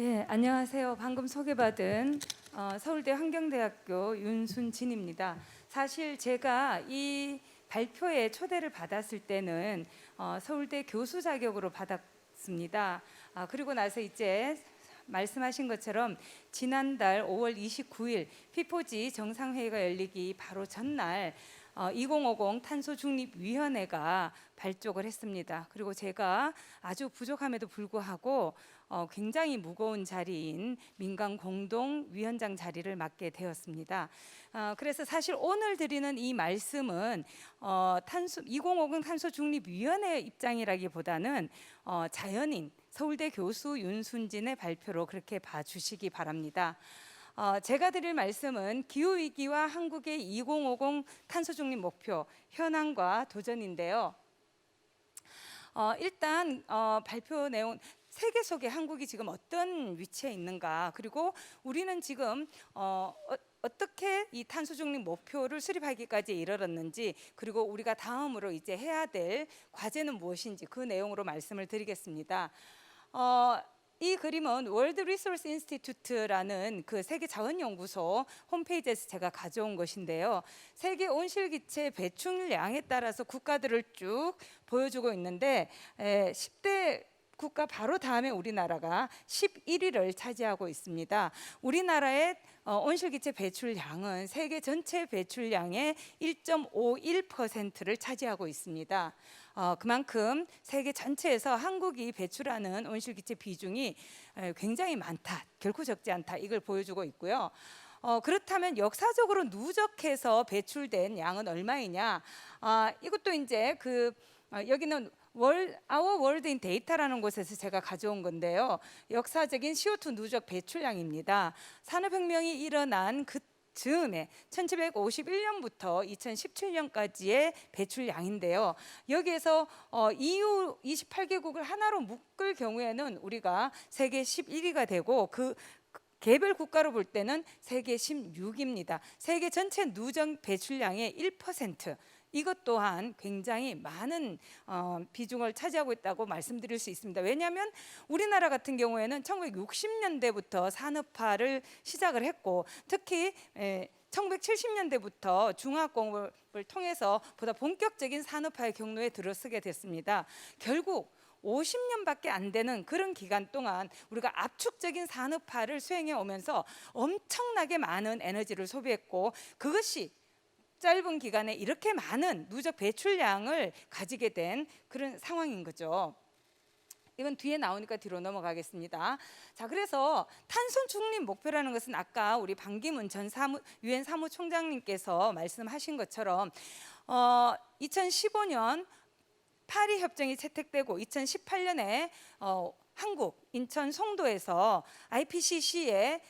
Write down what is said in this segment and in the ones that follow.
예, 안녕하세요. 방금 소개받은 서울대 환경대학교 윤순진입니다. 사실 제가 이 발표에 초대를 받았을 때는 서울대 교수 자격으로 받았습니다. 그리고 나서 이제 말씀하신 것처럼 지난달 5월 29일 피포지 정상회의가 열리기 바로 전날 2050 탄소중립위원회가 발족을 했습니다. 그리고 제가 아주 부족함에도 불구하고 굉장히 무거운 자리인 민간 공동위원장 자리를 맡게 되었습니다. 그래서 사실 오늘 드리는 이 말씀은 2050 탄소중립위원회의 입장이라기보다는 자연인 서울대 교수 윤순진의 발표로 그렇게 봐주시기 바랍니다. 제가 드릴 말씀은 기후위기와 한국의 2050 탄소중립 목표, 현황과 도전인데요. 일단 발표 내용, 세계 속에 한국이 지금 어떤 위치에 있는가, 그리고 우리는 지금 어떻게 이 탄소중립 목표를 수립하기까지 이르렀는지, 그리고 우리가 다음으로 이제 해야 될 과제는 무엇인지 그 내용으로 말씀을 드리겠습니다. 이 그림은 월드 리소스 인스티튜트라는 그 세계 자원연구소 홈페이지에서 제가 가져온 것인데요. 세계 온실기체 배출량에 따라서 국가들을 쭉 보여주고 있는데 10대 국가 바로 다음에 우리나라가 11위를 차지하고 있습니다. 우리나라의 온실기체 배출량은 세계 전체 배출량의 1.51%를 차지하고 있습니다. 그만큼 세계 전체에서 한국이 배출하는 온실기체 비중이 굉장히 많다, 결코 적지 않다, 이걸 보여주고 있고요. 그렇다면 역사적으로 누적해서 배출된 양은 얼마이냐? 이것도 이제 여기는 Our World in Data라는 곳에서 제가 가져온 건데요. 역사적인 CO2 누적 배출량입니다. 산업혁명이 일어난 그 즈음에 1751년부터 2017년까지의 배출량인데요. 여기에서 EU 28개국을 하나로 묶을 경우에는 우리가 세계 11위가 되고 그 개별 국가로 볼 때는 세계 16입니다. 세계 전체 누적 배출량의 1%. 이것 또한 굉장히 많은 비중을 차지하고 있다고 말씀드릴 수 있습니다. 왜냐하면 우리나라 같은 경우에는 1960년대부터 산업화를 시작을 했고, 특히 1970년대부터 중화학공업을 통해서 보다 본격적인 산업화의 경로에 들어서게 됐습니다. 결국 50년밖에 안 되는 그런 기간 동안 우리가 압축적인 산업화를 수행해 오면서 엄청나게 많은 에너지를 소비했고, 그것이 짧은 기간에 이렇게 많은 누적 배출량을 가지게 된 그런 상황인 거죠. 이건 뒤에 나오니까 뒤로 넘어가겠습니다. 자, 그래서 탄소 중립 목표라는 것은 아까 우리 반기문 전 유엔 사무총장님께서 말씀하신 것처럼 2015년 파리 협정이 채택되고 2018년에 한국 인천 송도에서 IPCC의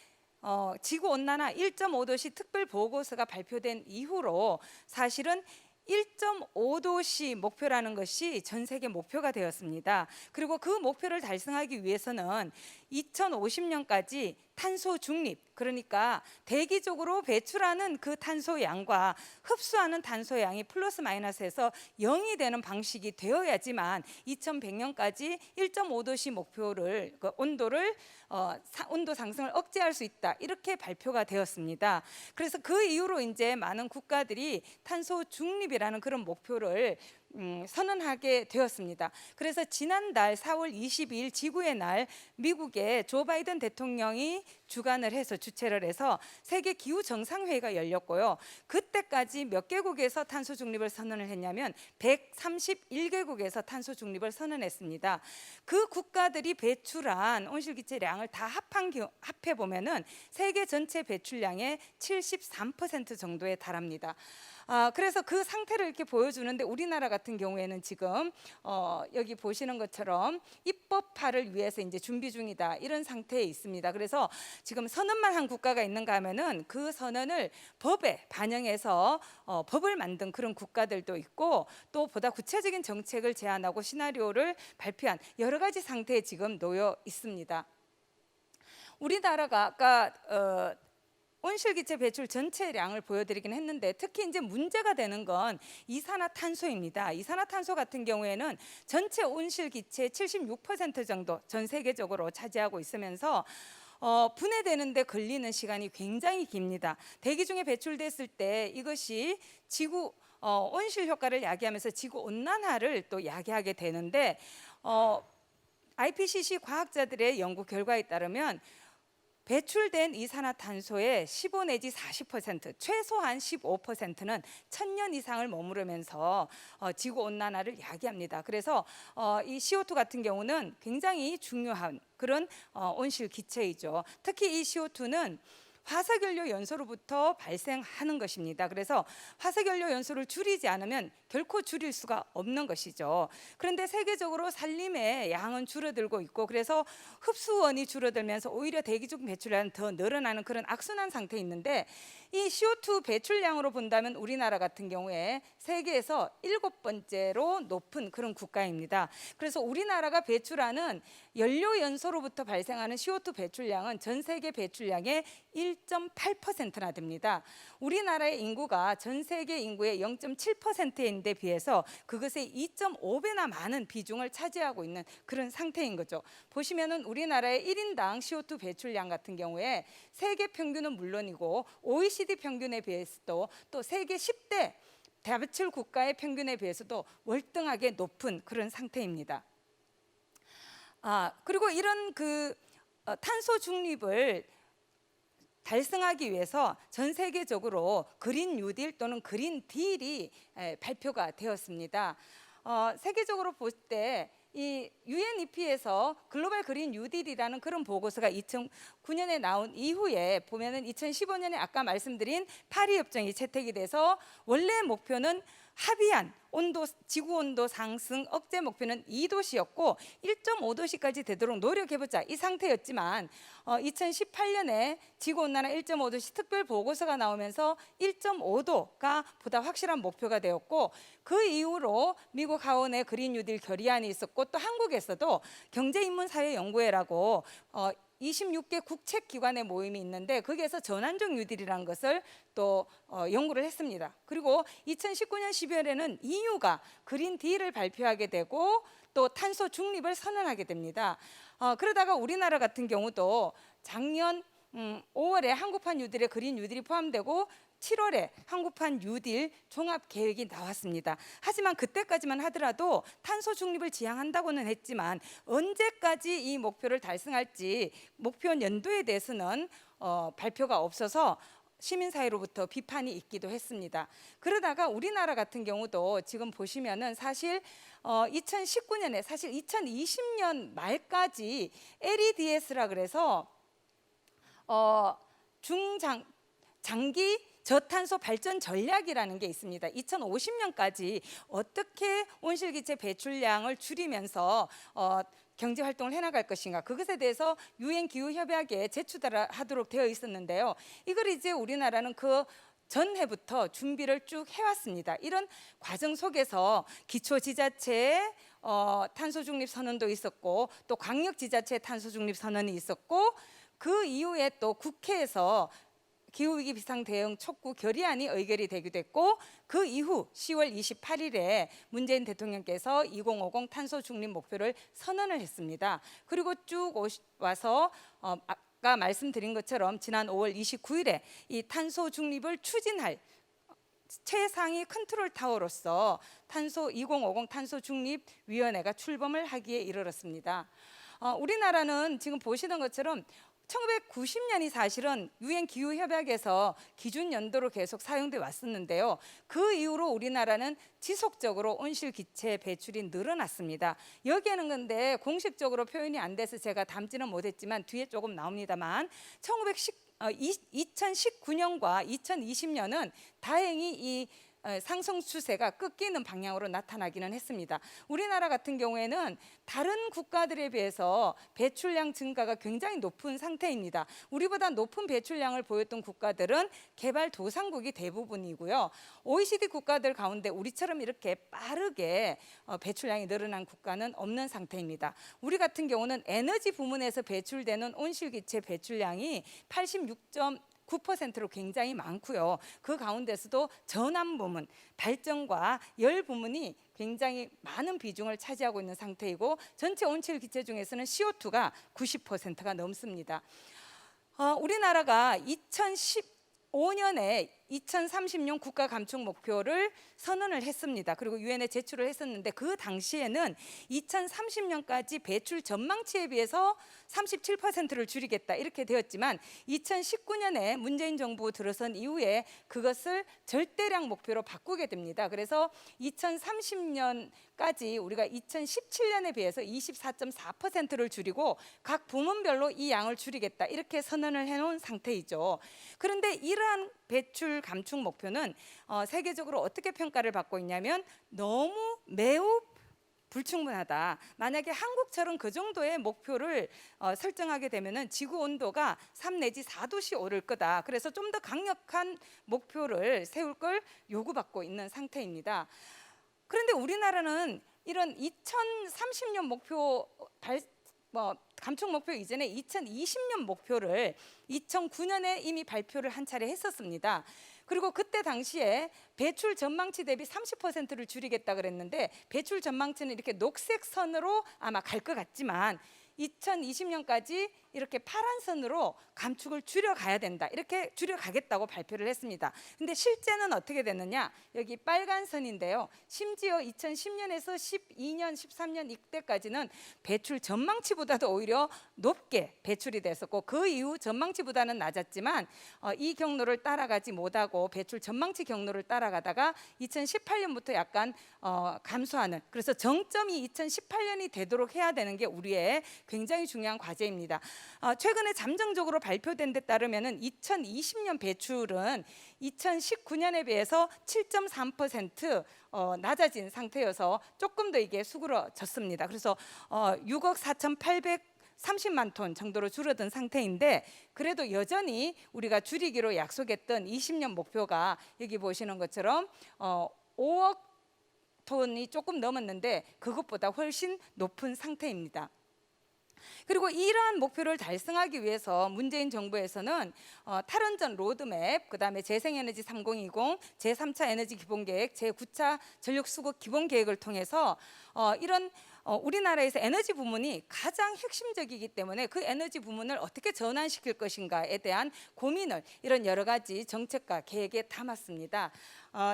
지구온난화 1.5도씨 특별 보고서가 발표된 이후로 사실은 1.5도씨 목표라는 것이 전 세계 목표가 되었습니다. 그리고 그 목표를 달성하기 위해서는 2050년까지 탄소 중립, 그러니까 대기적으로 배출하는 그 탄소 양과 흡수하는 탄소 양이 플러스 마이너스해서 0이 되는 방식이 되어야지만 2100년까지 1.5도씨 목표를 온도 상승을 억제할 수 있다, 이렇게 발표가 되었습니다. 그래서 그 이후로 이제 많은 국가들이 탄소 중립이라는 그런 목표를 선언하게 되었습니다. 그래서 지난달 4월 22일 지구의 날 미국의 조 바이든 대통령이 주관을 해서 주최를 해서 세계 기후 정상회의가 열렸고요. 그때까지 몇 개국에서 탄소 중립을 선언을 했냐면 131개국에서 탄소 중립을 선언했습니다. 그 국가들이 배출한 온실기체량을 다 합해 보면은 세계 전체 배출량의 73% 정도에 달합니다. 그래서 그 상태를 이렇게 보여주는데, 우리나라 같은 경우에는 지금 여기 보시는 것처럼 입법화를 위해서 이제 준비 중이다, 이런 상태에 있습니다. 그래서 지금 선언만 한 국가가 있는가 하면은 그 선언을 법에 반영해서 법을 만든 그런 국가들도 있고, 또 보다 구체적인 정책을 제안하고 시나리오를 발표한 여러 가지 상태에 지금 놓여 있습니다. 우리나라가 아까 온실기체 배출 전체량을 보여드리긴 했는데 특히 이제 문제가 되는 건 이산화탄소입니다. 이산화탄소 같은 경우에는 전체 온실기체의 76% 정도 전 세계적으로 차지하고 있으면서 분해되는데 걸리는 시간이 굉장히 깁니다. 대기 중에 배출됐을 때 이것이 지구 온실 효과를 야기하면서 지구 온난화를 또 야기하게 되는데 IPCC 과학자들의 연구 결과에 따르면 배출된 이산화탄소의 15 내지 40%, 최소한 15%는 1000년 이상을 머무르면서 지구 온난화를 야기합니다. 그래서 이 CO2 같은 경우는 굉장히 중요한 그런 온실 기체이죠. 특히 이 CO2는 화석연료 연소로부터 발생하는 것입니다. 그래서 화석연료 연소를 줄이지 않으면 결코 줄일 수가 없는 것이죠. 그런데 세계적으로 산림의 양은 줄어들고 있고 그래서 흡수원이 줄어들면서 오히려 대기 중 배출량은 더 늘어나는 그런 악순환 상태에 있는데 이 CO2 배출량으로 본다면 우리나라 같은 경우에 세계에서 7번째로 높은 그런 국가입니다. 그래서 우리나라가 배출하는 연료 연소로부터 발생하는 CO2 배출량은 전 세계 배출량의 1.8%나 됩니다. 우리나라의 인구가 전 세계 인구의 0.7%인데 비해서 그것의 2.5배나 많은 비중을 차지하고 있는 그런 상태인 거죠. 보시면은 우리나라의 1인당 CO2 배출량 같은 경우에 세계 평균은 물론이고 OECD 평균에 비해서도 또 세계 10대 다배출 국가의 평균에 비해서도 월등하게 높은 그런 상태입니다. 그리고 이런 탄소 중립을 달성하기 위해서 전 세계적으로 그린 뉴딜 또는 그린 딜이 발표가 되었습니다. 세계적으로 볼 때 이 UNEP에서 글로벌 그린 뉴딜이라는 그런 보고서가 2009년에 나온 이후에 보면은 2015년에 아까 말씀드린 파리 협정이 채택이 돼서 원래 목표는 합의한 지구 온도 상승 억제 목표는 2도씨였고 1.5도씨까지 되도록 노력해보자 이 상태였지만 2018년에 지구 온난화 1.5도씨 특별 보고서가 나오면서 1.5도가 보다 확실한 목표가 되었고 그 이후로 미국 하원의 그린 뉴딜 결의안이 있었고 또 한국에서도 경제인문사회연구회라고 26개 국책기관의 모임이 있는데 거기에서 전환적 뉴딜이라는 것을 또 연구를 했습니다. 그리고 2019년 12월에는 EU가 그린 딜을 발표하게 되고 또 탄소 중립을 선언하게 됩니다. 그러다가 우리나라 같은 경우도 작년 5월에 한국판 뉴딜에 그린 뉴딜이 포함되고 7월에 한국판 뉴딜 종합 계획이 나왔습니다. 하지만 그때까지만 하더라도 탄소 중립을 지향한다고는 했지만 언제까지 이 목표를 달성할지 목표 연도에 대해서는 발표가 없어서 시민사회로부터 비판이 있기도 했습니다. 그러다가 우리나라 같은 경우도 지금 보시면은 사실 2019년에 사실 2020년 말까지 LEDS라 그래서 장기 저탄소 발전 전략이라는 게 있습니다. 2050년까지 어떻게 온실기체 배출량을 줄이면서 경제 활동을 해나갈 것인가 그것에 대해서 유엔 기후 협약에 제출하도록 되어 있었는데요. 이걸 이제 우리나라는 그 전해부터 준비를 쭉 해왔습니다. 이런 과정 속에서 기초지자체의 탄소 중립 선언도 있었고 또 광역지자체 탄소 중립 선언이 있었고 그 이후에 또 국회에서 기후위기 비상대응 촉구 결의안이 의결이 되기도 했고 그 이후 10월 28일에 문재인 대통령께서 2050 탄소 중립 목표를 선언을 했습니다. 그리고 쭉 와서 아까 말씀드린 것처럼 지난 5월 29일에 이 탄소 중립을 추진할 최상위 컨트롤 타워로서 2050 탄소 중립 위원회가 출범을 하기에 이르렀습니다. 우리나라는 지금 보시는 것처럼 1990년이 사실은 유엔 기후 협약에서 기준 연도로 계속 사용돼 왔었는데요. 그 이후로 우리나라는 지속적으로 온실기체 배출이 늘어났습니다. 여기에는 근데 공식적으로 표현이 안 돼서 제가 담지는 못했지만 뒤에 조금 나옵니다만 2019년과 2020년은 다행히 이 상승 추세가 꺾이는 방향으로 나타나기는 했습니다. 우리나라 같은 경우에는 다른 국가들에 비해서 배출량 증가가 굉장히 높은 상태입니다. 우리보다 높은 배출량을 보였던 국가들은 개발도상국이 대부분이고요. OECD 국가들 가운데 우리처럼 이렇게 빠르게 배출량이 늘어난 국가는 없는 상태입니다. 우리 같은 경우는 에너지 부문에서 배출되는 온실기체 배출량이 9%로 굉장히 많고요. 그 가운데서도 전환 부문, 발전과 열 부문이 굉장히 많은 비중을 차지하고 있는 상태이고 전체 온실 기체 중에서는 CO2가 90%가 넘습니다. 우리나라가 2015년에 2030년 국가 감축 목표를 선언을 했습니다. 그리고 유엔에 제출을 했었는데 그 당시에는 2030년까지 배출 전망치에 비해서 37%를 줄이겠다 이렇게 되었지만 2019년에 문재인 정부 들어선 이후에 그것을 절대량 목표로 바꾸게 됩니다. 그래서 2030년까지 우리가 2017년에 비해서 24.4%를 줄이고 각 부문별로 이 양을 줄이겠다 이렇게 선언을 해놓은 상태이죠. 그런데 이러한 배출 감축 목표는 세계적으로 어떻게 평가를 받고 있냐면 너무 매우 불충분하다. 만약에 한국처럼 그 정도의 목표를 설정하게 되면은 지구 온도가 3 내지 4도씨 오를 거다. 그래서 좀 더 강력한 목표를 세울 걸 요구받고 있는 상태입니다. 그런데 우리나라는 이런 2030년 목표 감축 목표 이전에 2020년 목표를 2009년에 이미 발표를 한 차례 했었습니다. 그리고 그때 당시에 배출 전망치 대비 30%를 줄이겠다 그랬는데 배출 전망치는 이렇게 녹색 선으로 아마 갈 것 같지만 2020년까지 이렇게 파란 선으로 감축을 줄여가야 된다. 이렇게 줄여가겠다고 발표를 했습니다. 근데 실제는 어떻게 됐느냐? 여기 빨간 선인데요. 심지어 2010년에서 12년, 13년 이때까지는 배출 전망치보다도 오히려 높게 배출이 됐었고 그 이후 전망치보다는 낮았지만 이 경로를 따라가지 못하고 배출 전망치 경로를 따라가다가 2018년부터 약간 감소하는, 그래서 정점이 2018년이 되도록 해야 되는 게 우리의 굉장히 중요한 과제입니다. 최근에 잠정적으로 발표된 데 따르면 2020년 배출은 2019년에 비해서 7.3% 낮아진 상태여서 조금 더 이게 수그러졌습니다. 그래서 6억 4,830만 톤 정도로 줄어든 상태인데 그래도 여전히 우리가 줄이기로 약속했던 20년 목표가 여기 보시는 것처럼 5억 톤이 조금 넘었는데 그것보다 훨씬 높은 상태입니다. 그리고 이러한 목표를 달성하기 위해서 문재인 정부에서는 탈원전 로드맵, 그다음에 재생에너지 3020, 제3차 에너지 기본계획, 제9차 전력수급 기본계획을 통해서 이런 우리나라에서 에너지 부문이 가장 핵심적이기 때문에 그 에너지 부문을 어떻게 전환시킬 것인가에 대한 고민을 이런 여러 가지 정책과 계획에 담았습니다.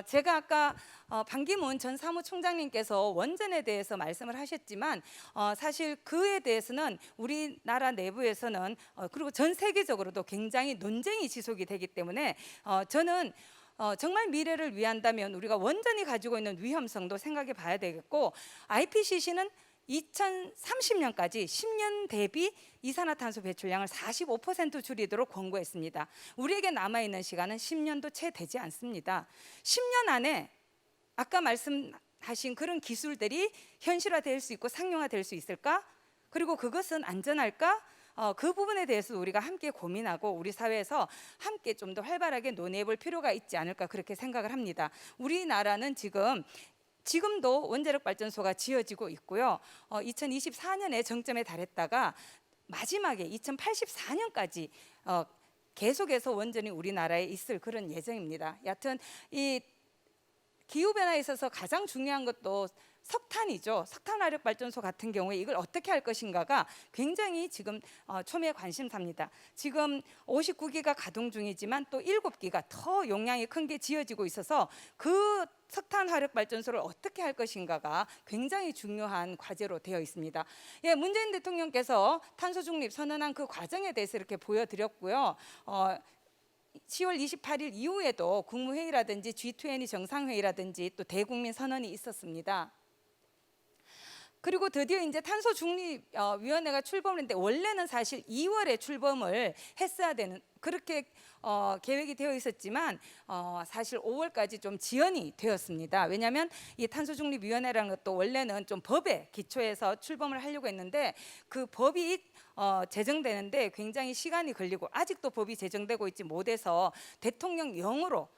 제가 아까 반기문 전 사무총장님께서 원전에 대해서 말씀을 하셨지만 사실 그에 대해서는 우리나라 내부에서는 그리고 전 세계적으로도 굉장히 논쟁이 지속이 되기 때문에 저는 정말 미래를 위한다면 우리가 원전이 가지고 있는 위험성도 생각해 봐야 되겠고 IPCC는 2030년까지 10년 대비 이산화탄소 배출량을 45% 줄이도록 권고했습니다. 우리에게 남아있는 시간은 10년도 채 되지 않습니다. 10년 안에 아까 말씀하신 그런 기술들이 현실화될 수 있고 상용화될 수 있을까? 그리고 그것은 안전할까? 그 부분에 대해서 우리가 함께 고민하고 우리 사회에서 함께 좀 더 활발하게 논의해 볼 필요가 있지 않을까 그렇게 생각을 합니다. 우리나라는 지금도 원자력 발전소가 지어지고 있고요. 2024년에 정점에 달했다가 마지막에 2084년까지 계속해서 원전이 우리나라에 있을 그런 예정입니다. 여하튼 이 기후 변화에 있어서 가장 중요한 것도 석탄이죠. 석탄 화력 발전소 같은 경우에 이걸 어떻게 할 것인가가 굉장히 지금 초미의 관심사입니다. 지금 59기가 가동 중이지만 또 7기가 더 용량이 큰 게 지어지고 있어서 그 석탄 화력 발전소를 어떻게 할 것인가가 굉장히 중요한 과제로 되어 있습니다. 예, 문재인 대통령께서 탄소 중립 선언한 그 과정에 대해서 이렇게 보여드렸고요. 10월 28일 이후에도 국무회의라든지 G20 정상회의라든지 또 대국민 선언이 있었습니다. 그리고 드디어 이제 탄소 중립 위원회가 출범을 했는데 원래는 사실 2월에 출범을 했어야 되는 그렇게 계획이 되어 있었지만 사실 5월까지 좀 지연이 되었습니다. 왜냐하면 이 탄소 중립 위원회라는 것도 원래는 좀 법에 기초해서 출범을 하려고 했는데 그 법이 제정되는데 굉장히 시간이 걸리고 아직도 법이 제정되고 있지 못해서 대통령령으로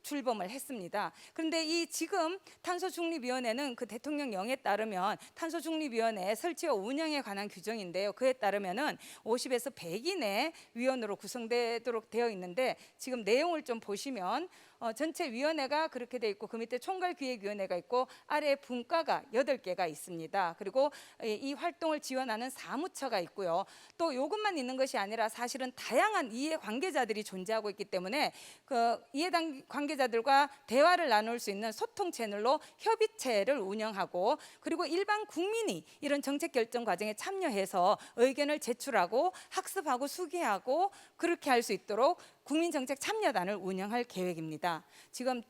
출범을 했습니다. 그런데 이 지금 탄소중립위원회는 그 대통령령에 따르면 탄소중립위원회 설치와 운영에 관한 규정인데요. 그에 따르면은 50에서 100인의 위원으로 구성되도록 되어 있는데, 지금 내용을 좀 보시면 전체 위원회가 그렇게 돼 있고, 그 밑에 총괄기획위원회가 있고, 아래에 분과가 8개가 있습니다. 그리고 이 활동을 지원하는 사무처가 있고요. 또 이것만 있는 것이 아니라 사실은 다양한 이해 관계자들이 존재하고 있기 때문에 그 이해 관계자들과 대화를 나눌 수 있는 소통 채널로 협의체를 운영하고, 그리고 일반 국민이 이런 정책 결정 과정에 참여해서 의견을 제출하고 학습하고 수기하고 그렇게 할 수 있도록 국민정책 참여단을 운영할 계획입니다. 지금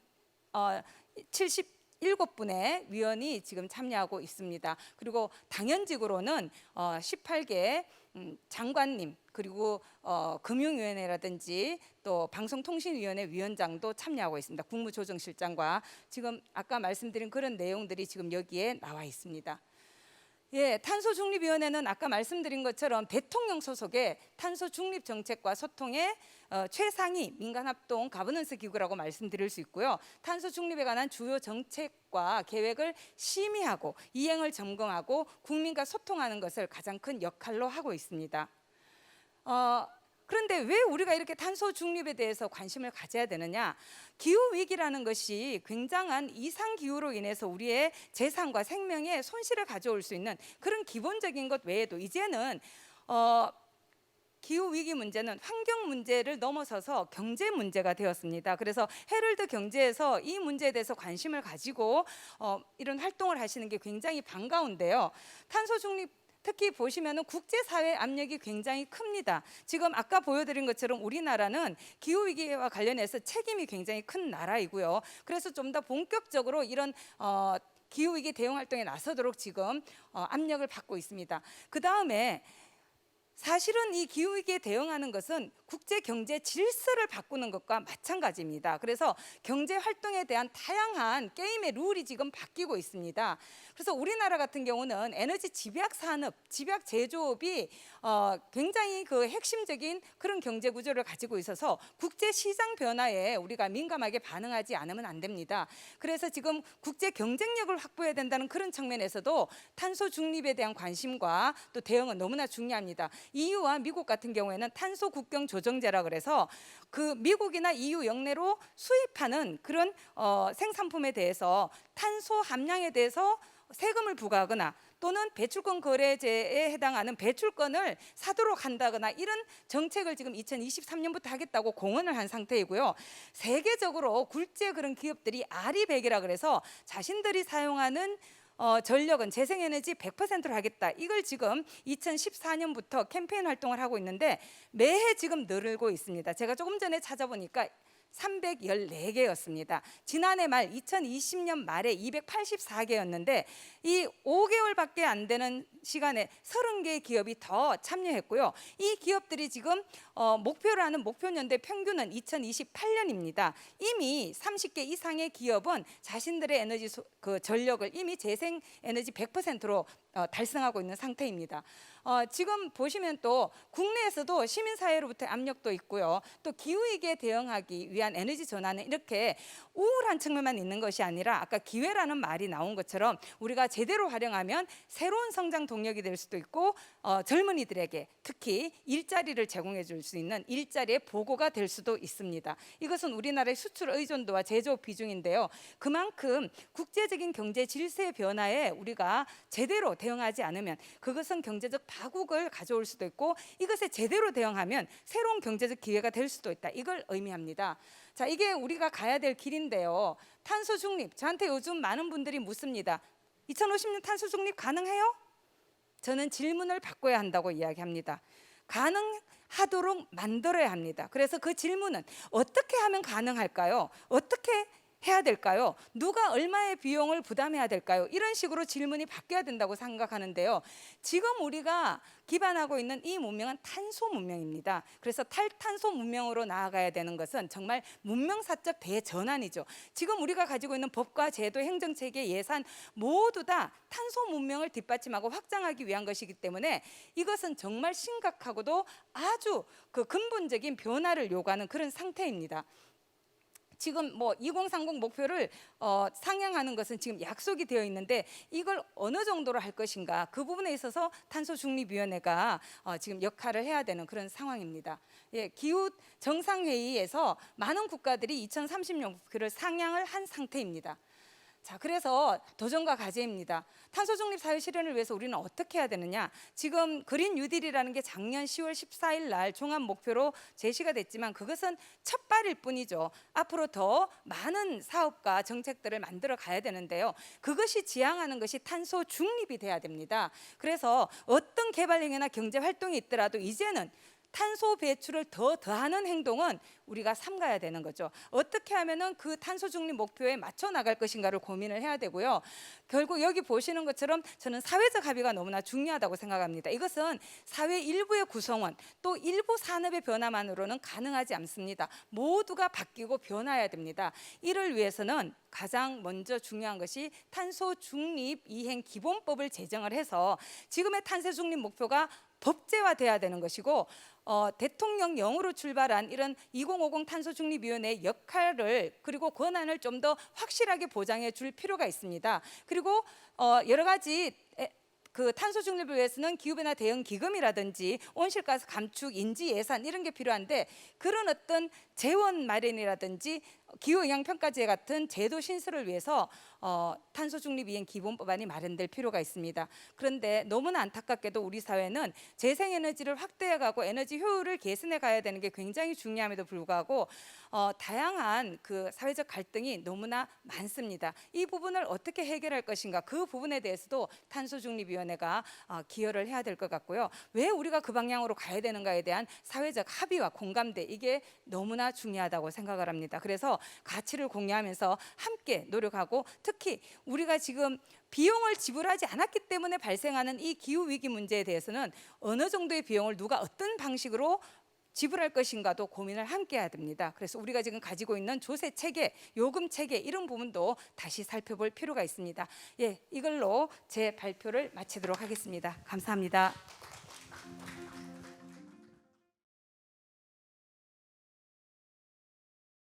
77분의 위원이 지금 참여하고 있습니다. 그리고 당연직으로는 18개 장관님, 그리고 금융위원회라든지 또 방송통신위원회 위원장도 참여하고 있습니다. 국무조정실장과 지금 아까 말씀드린 그런 내용들이 지금 여기에 나와 있습니다. 예, 탄소중립위원회는 아까 말씀드린 것처럼 대통령 소속의 탄소중립 정책과 소통의 최상위 민간합동 가버넌스 기구라고 말씀드릴 수 있고요. 탄소중립에 관한 주요 정책과 계획을 심의하고 이행을 점검하고 국민과 소통하는 것을 가장 큰 역할로 하고 있습니다. 그런데 왜 우리가 이렇게 탄소 중립에 대해서 관심을 가져야 되느냐? 기후 위기라는 것이 굉장한 이상 기후로 인해서 우리의 재산과 생명에 손실을 가져올 수 있는 그런 기본적인 것 외에도 이제는 기후 위기 문제는 환경 문제를 넘어서서 경제 문제가 되었습니다. 그래서 헤럴드 경제에서 이 문제에 대해서 관심을 가지고 이런 활동을 하시는 게 굉장히 반가운데요. 탄소 중립 특히 보시면은 국제사회 압력이 굉장히 큽니다. 지금 아까 보여드린 것처럼 우리나라는 기후위기와 관련해서 책임이 굉장히 큰 나라이고요. 그래서 좀 더 본격적으로 이런 기후위기 대응 활동에 나서도록 지금 압력을 받고 있습니다. 그 다음에 사실은 이 기후위기에 대응하는 것은 국제 경제 질서를 바꾸는 것과 마찬가지입니다. 그래서 경제 활동에 대한 다양한 게임의 룰이 지금 바뀌고 있습니다. 그래서 우리나라 같은 경우는 에너지 집약 산업, 집약 제조업이 굉장히 그 핵심적인 그런 경제 구조를 가지고 있어서 국제 시장 변화에 우리가 민감하게 반응하지 않으면 안 됩니다. 그래서 지금 국제 경쟁력을 확보해야 된다는 그런 측면에서도 탄소 중립에 대한 관심과 또 대응은 너무나 중요합니다. EU와 미국 같은 경우에는 탄소 국경 조정제라 그래서 그 미국이나 EU 영내로 수입하는 그런 생산품에 대해서 탄소 함량에 대해서 세금을 부과하거나 또는 배출권 거래제에 해당하는 배출권을 사도록 한다거나 이런 정책을 지금 2023년부터 하겠다고 공언을 한 상태이고요. 세계적으로 굴지의 그런 기업들이 아리백이라 그래서 자신들이 사용하는 전력은 재생에너지 100%로 하겠다. 이걸 지금 2014년부터 캠페인 활동을 하고 있는데 매해 지금 늘고 있습니다. 제가 조금 전에 찾아보니까 314개였습니다. 지난해 말 2020년 말에 284개였는데 이 5개월밖에 안 되는 시간에 30개의 기업이 더 참여했고요. 이 기업들이 지금 목표로 하는 목표연대 평균은 2028년입니다. 이미 30개 이상의 기업은 자신들의 에너지 그 전력을 이미 재생 에너지 100%로 달성하고 있는 상태입니다. 지금 보시면 또 국내에서도 시민사회로부터 압력도 있고요. 또 기후위기에 대응하기 위한 에너지 전환은 이렇게 우울한 측면만 있는 것이 아니라 아까 기회라는 말이 나온 것처럼 우리가 제대로 활용하면 새로운 성장 동력이 될 수도 있고 젊은이들에게 특히 일자리를 제공해 줄 수 있는 일자리의 보고가 될 수도 있습니다. 이것은 우리나라의 수출 의존도와 제조업 비중인데요. 그만큼 국제적인 경제 질서의 변화에 우리가 제대로 대응하지 않으면 그것은 경제적 파국을 가져올 수도 있고 이것에 제대로 대응하면 새로운 경제적 기회가 될 수도 있다. 이걸 의미합니다. 자, 이게 우리가 가야 될 길인데요. 탄소 중립, 저한테 요즘 많은 분들이 묻습니다. 2050년 탄소 중립 가능해요? 저는 질문을 바꿔야 한다고 이야기합니다. 가능하도록 만들어야 합니다. 그래서 그 질문은 어떻게 하면 가능할까요? 어떻게 해야 될까요? 누가 얼마의 비용을 부담해야 될까요? 이런 식으로 질문이 바뀌어야 된다고 생각하는데요. 지금 우리가 기반하고 있는 이 문명은 탄소 문명입니다. 그래서 탈탄소 문명으로 나아가야 되는 것은 정말 문명사적 대전환이죠. 지금 우리가 가지고 있는 법과 제도, 행정체계, 예산 모두 다 탄소 문명을 뒷받침하고 확장하기 위한 것이기 때문에 이것은 정말 심각하고도 아주 그 근본적인 변화를 요구하는 그런 상태입니다. 지금 뭐 2030 목표를 상향하는 것은 지금 약속이 되어 있는데 이걸 어느 정도로 할 것인가, 그 부분에 있어서 탄소중립위원회가 지금 역할을 해야 되는 그런 상황입니다. 예, 기후 정상회의에서 많은 국가들이 2030년 목표를 상향을 한 상태입니다. 자, 그래서 도전과 과제입니다. 탄소 중립 사회 실현을 위해서 우리는 어떻게 해야 되느냐? 지금 그린 뉴딜이라는 게 작년 10월 14일 날 종합 목표로 제시가 됐지만 그것은 첫 발일 뿐이죠. 앞으로 더 많은 사업과 정책들을 만들어 가야 되는데요. 그것이 지향하는 것이 탄소 중립이 돼야 됩니다. 그래서 어떤 개발 행위나 경제 활동이 있더라도 이제는 탄소 배출을 더하는 행동은 우리가 삼가야 되는 거죠. 어떻게 하면은 그 탄소 중립 목표에 맞춰 나갈 것인가를 고민을 해야 되고요. 결국 여기 보시는 것처럼 저는 사회적 합의가 너무나 중요하다고 생각합니다. 이것은 사회 일부의 구성원 또 일부 산업의 변화만으로는 가능하지 않습니다. 모두가 바뀌고 변화해야 됩니다. 이를 위해서는 가장 먼저 중요한 것이 탄소 중립 이행 기본법을 제정을 해서 지금의 탄소 중립 목표가 법제화돼야 되는 것이고, 대통령령으로 출발한 이런 2050 탄소중립위원회의 역할을 그리고 권한을 좀 더 확실하게 보장해 줄 필요가 있습니다. 그리고 여러 가지 그 탄소 중립을 위해서는 기후변화 대응 기금이라든지 온실가스 감축 인지 예산 이런 게 필요한데, 그런 어떤 재원 마련이라든지 기후 영향 평가제 같은 제도 신설을 위해서 탄소 중립 이행 기본법안이 마련될 필요가 있습니다. 그런데 너무나 안타깝게도 우리 사회는 재생 에너지를 확대해 가고 에너지 효율을 개선해 가야 되는 게 굉장히 중요함에도 불구하고 다양한 그 사회적 갈등이 너무나 많습니다. 이 부분을 어떻게 해결할 것인가, 그 부분에 대해서도 탄소중립위원회가 기여를 해야 될 것 같고요. 왜 우리가 그 방향으로 가야 되는가에 대한 사회적 합의와 공감대, 이게 너무나 중요하다고 생각을 합니다. 그래서 가치를 공유하면서 함께 노력하고, 특히 우리가 지금 비용을 지불하지 않았기 때문에 발생하는 이 기후위기 문제에 대해서는 어느 정도의 비용을 누가 어떤 방식으로 지불할 것인가도 고민을 함께 해야 됩니다. 그래서 우리가 지금 가지고 있는 조세 체계, 요금 체계 이런 부분도 다시 살펴볼 필요가 있습니다. 예, 이걸로 제 발표를 마치도록 하겠습니다. 감사합니다.